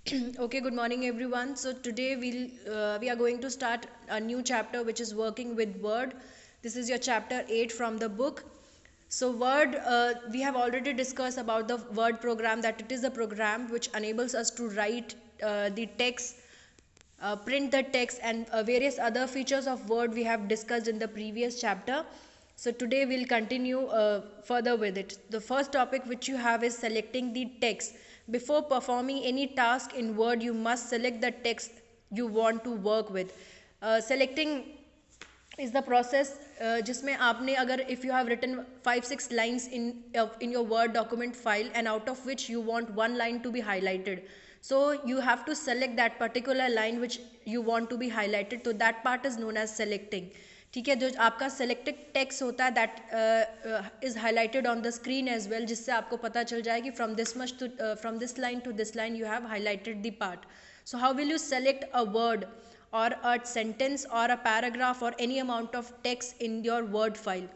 Okay, good morning everyone. So today we are going to start a new chapter which is working with Word. This is your chapter 8 from the book. So Word, we have already discussed about the Word program, that it is a program which enables us to write the text, print the text, and various other features of Word we have discussed in the previous chapter. So today we'll continue further with it. The first topic which you have is selecting the text. Before performing any task in Word, you must select the text you want to work with. Selecting is the process जिसमें आपने अगर if you have written 5-6 lines in your Word document file, and out of which you want one line to be highlighted, so you have to select that particular line which you want to be highlighted. So that part is known as selecting. ठीक है, जो आपका selected text होता है that is highlighted on the screen as well, जिससे आपको पता चल जाए कि from this line to this line you have highlighted the part. So how will you select a word or a sentence or a paragraph or any amount of text in your Word file?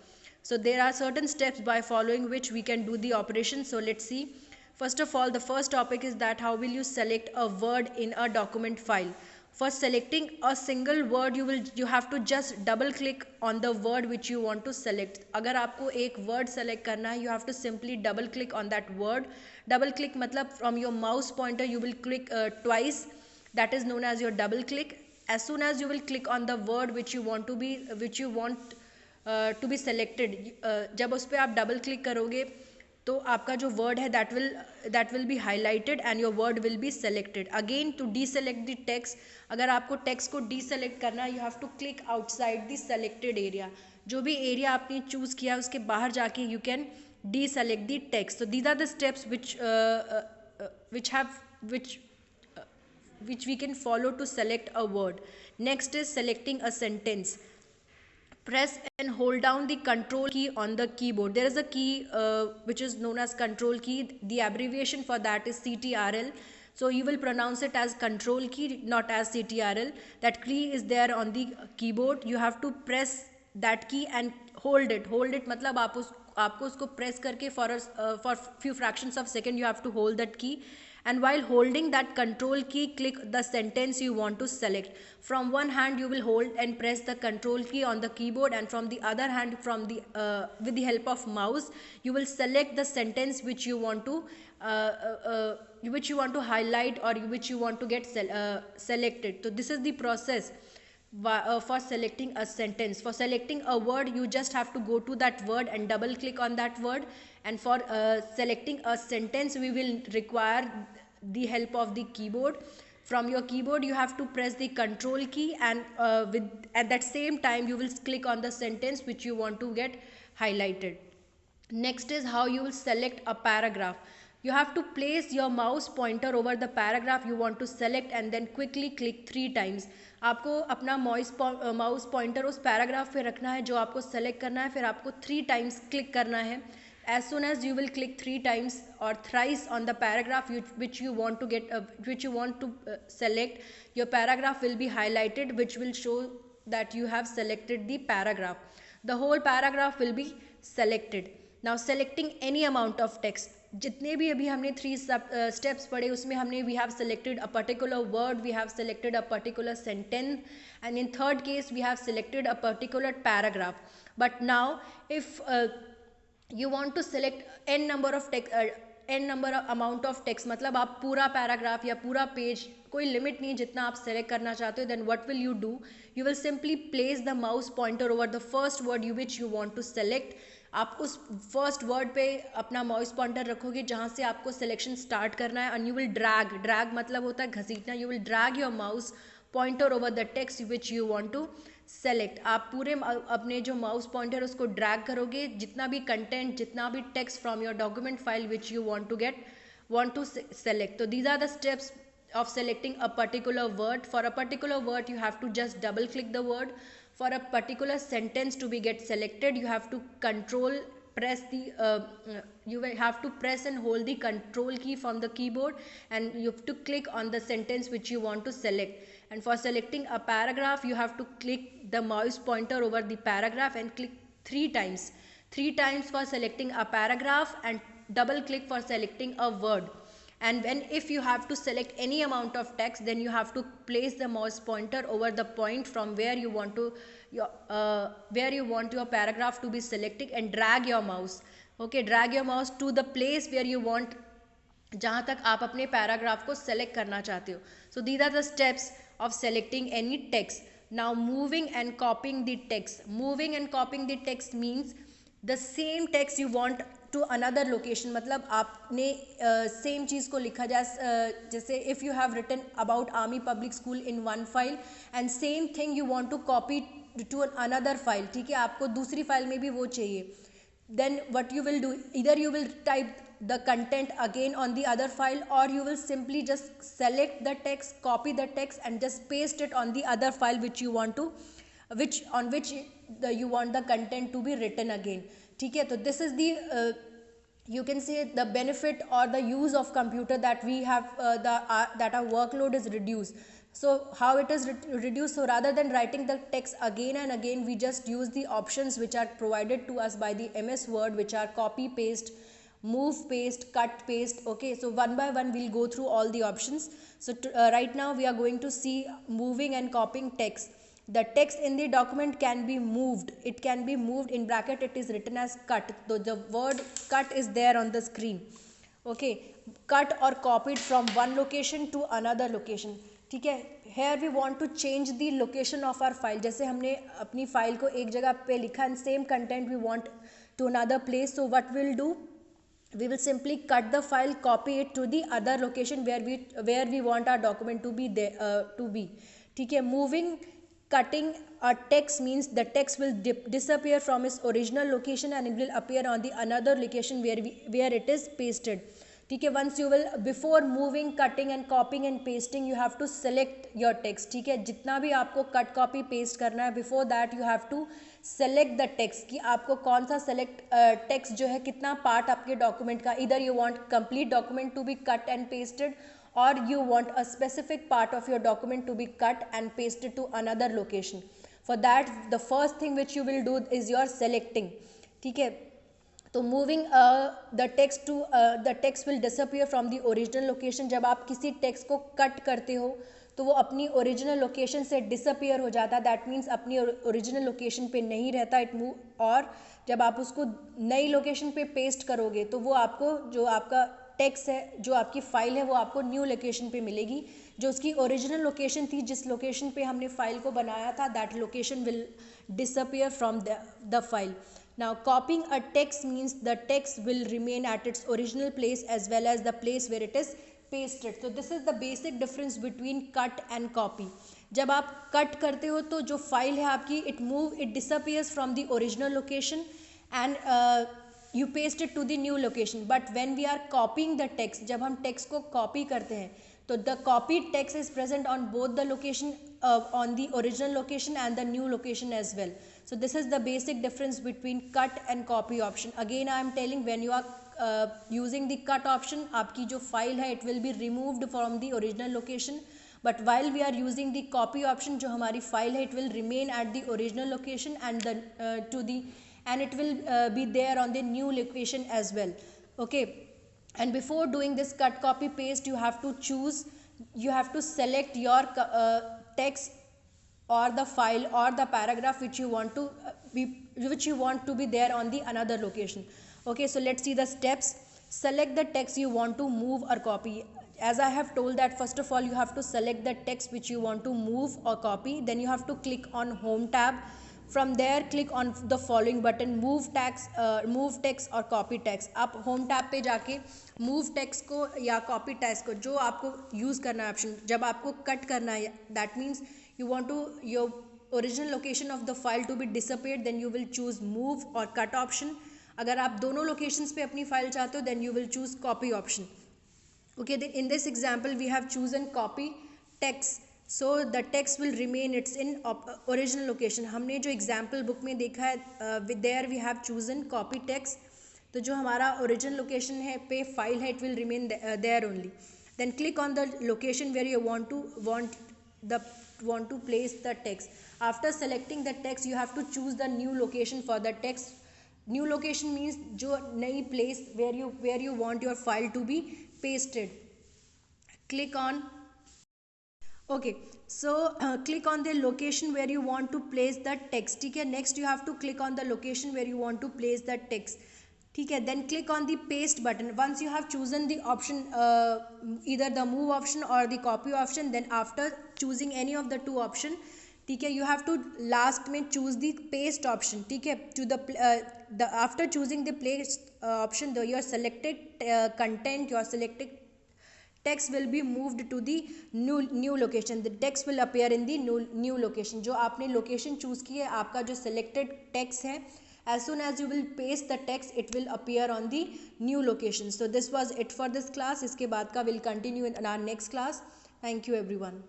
So there are certain steps by following which we can do the operation. So let's see. First of all, the first topic is that how will you select a word in a document file? For selecting a single word, you have to just double click on the word which you want to select. अगर आपको एक word select करना है, you have to simply double click on that word. Double click मतलब from your mouse pointer you will click twice. That is known as your double click. As soon as you will click on the word which you want to be selected, जब उस पर आप double click करोगे तो आपका जो word है that will be highlighted and your word will be selected. Again, to deselect the text, अगर आपको text को deselect करना है, you have to click outside the selected area. जो भी area आपने choose किया उसके बाहर जाके you can deselect the text. So these are the steps which we can follow to select a word. Next is selecting a sentence. Press and hold down the control key on the keyboard. There is a key which is known as control key. The abbreviation for that is CTRL. So you will pronounce it as control key, not as CTRL. That key is there on the keyboard. You have to press that key and hold it. Hold it मतलब आपको उसको press करके for few fractions of second you have to hold that key. And while holding that control key, click the sentence you want to select. From one hand you will hold and press the control key on the keyboard, and from the other hand, with the help of mouse, you will select the sentence which you want to highlight or which you want to get selected. So this is the process for selecting a sentence. For selecting a word, you just have to go to that word and double click on that word. And for selecting a sentence, we will require the help of the keyboard. From your keyboard you have to press the control key, and at that same time you will click on the sentence which you want to get highlighted. Next is how you will select a paragraph. You have to place your mouse pointer over the paragraph you want to select and then quickly click 3 times. आपको अपना mouse pointer उस paragraph पे रखना है जो आपको select करना है, फिर आपको 3 टाइम्स क्लिक करना है. As soon as you will click 3 times or thrice on the paragraph which you want to select, your paragraph will be highlighted, which will show that you have selected the paragraph. The whole paragraph will be selected. Now selecting any amount of text. जितने भी अभी हमने 3 steps पढ़े उसमें हमने we have selected a particular word, we have selected a particular sentence, and in third case we have selected a particular paragraph. But now if you want to select n number of text, n number of amount of text, मतलब आप पूरा paragraph या पूरा page, कोई limit नहीं जितना आप select करना चाहते हो, then what will you do? You will simply place the mouse pointer over the first word which you want to select. आप उस फर्स्ट वर्ड पे अपना माउस पॉइंटर रखोगे जहाँ से आपको सिलेक्शन स्टार्ट करना है, and you will drag मतलब होता है घसीटना. You will drag your mouse pointer over the text which you want to select. आप पूरे अपने जो माउस पॉइंटर उसको ड्रैग करोगे, जितना भी कंटेंट, जितना भी text from your document file which you want to select. So these are the steps of selecting a particular word. For a particular word you have to just double click the word. For a particular sentence to be get selected, you have to you will have to press and hold the control key from the keyboard, and you have to click on the sentence which you want to select. And for selecting a paragraph, you have to click the mouse pointer over the paragraph and click 3 times. 3 times for selecting a paragraph and double click for selecting a word. and when if you have to select any amount of text, then you have to place the mouse pointer over the point from where you want to where you want your paragraph to be selected, and drag your mouse. Okay, drag your mouse to the place where you want, जहाँ तक आप अपने paragraph को select करना चाहते हो. So these are the steps of selecting any text. Now moving and copying the text. Moving and copying the text means the same text you want to another location. मतलब आपने same चीज़ को लिखा जैसे if you have written about army public school in one file and same thing you want to copy to another file. ठीक है, आपको दूसरी फाइल में भी वो चाहिए. Then what you will do, either you will type the content again on the other file, or you will simply just select the text, copy the text and just paste it on the other file which you want to, which you want the content to be written again. ठीक है, तो this is the you can say the benefit or the use of computer, that we have that our workload is reduced. So how it is reduced? So rather than writing the text again and again, we just use the options which are provided to us by the MS Word, which are copy paste, move paste, cut paste. Okay, so one by one we'll go through all the options. So right now we are going to see moving and copying text. The text in the document can be moved. It can be moved, in bracket it is written as cut. So the word cut is there on the screen. Okay, cut or copied from one location to another location. ठीक है, here we want to change the location of our file. जैसे हमने अपनी file को एक जगह पे लिखा and same content we want to another place. So what we'll do, we will simply cut the file, copy it to the other location where we want our document to be there to be. ठीक है, moving cutting a text means the text will disappear from its original location and it will appear on the another location where it is pasted. ठीक है, once you will, before moving, cutting and copying and pasting, you have to select your text. ठीक है, जितना भी आपको cut copy paste करना है, before that you have to select the text कि आपको कौन सा select text जो है, कितना part आपके document का, either you want complete document to be cut and pasted, or you want a specific part of your document to be cut and pasted to another location. For that, the first thing which you will do is your selecting. ठीक है, तो moving the text will disappear from the original location. जब आप किसी text को cut करते हो तो वो अपनी ओरिजिनल लोकेशन से डिसअपियर हो जाता है. दैट मीन्स अपनी ओरिजिनल लोकेशन पे नहीं रहता इट मूव. और जब आप उसको नई लोकेशन पे पेस्ट करोगे तो वो आपको, जो आपका टेक्स्ट है, जो आपकी फाइल है, वो आपको न्यू लोकेशन पे मिलेगी. जो उसकी ओरिजिनल लोकेशन थी, जिस लोकेशन पे हमने फाइल को बनाया था, that location will disappear from the file. Now copying a text means the text will remain at its original place as well as the place where it is pasted. So this is the basic difference between cut and copy. जब आप cut करते हो तो जो file है आपकी, it disappears from the original location and you paste it to the new location. But when we are copying the text, जब हम text को copy करते हैं, तो the copied text is present on both the location, on the original location and the new location as well. So this is the basic difference between cut and copy option. Again I am telling, when you are using the cut option, आपकी जो file है, it will be removed from the original location. But while we are using the copy option, जो हमारी file है, it will remain at the original location and it will be there on the new location as well. Okay, and before doing this cut, copy, paste, you have to select your text or the file or the paragraph which you want to be there on the another location. Okay, so let's see the steps. Select the text you want to move or copy. As I have told that first of all you have to select the text which you want to move or copy. Then you have to click on home tab. From there click on the following button, move text or copy text. आप home tab पे जाके move text को या copy text को, जो आपको use करना है ऑप्शन, जब आपको cut करना है, that means you want to your original location of the file to be disappeared, then you will choose move or cut option. अगर आप दोनों locations पे अपनी file चाहते हो, then you will choose copy option. Okay, in this example we have chosen copy text. So the text will remain its in original location. हमने जो example book में देखा है, there we have chosen copy text. तो जो हमारा original location है पे file है, it will remain there only. Then click on the location where you want to place the text. After selecting the text, you have to choose the new location for the text. New location means जो नई place where you want your file to be pasted. click on, okay, so click on the location where you want to place the text. ठीक है, next you have to click on the location where you want to place the text. ठीक है, then click on the paste button. Once you have chosen the option, either the move option or the copy option, then after choosing any of the two option, ठीक है, you have to last में choose the paste option. ठीक है, to the after choosing the paste option, the your selected content, your selected text will be moved to the new location. The text will appear in the new location. जो आपने location choose की है, आपका जो selected text है, as soon as you will paste the text, it will appear on the new location. So this was it for this class. इसके बाद का will continue in our next class. Thank you everyone.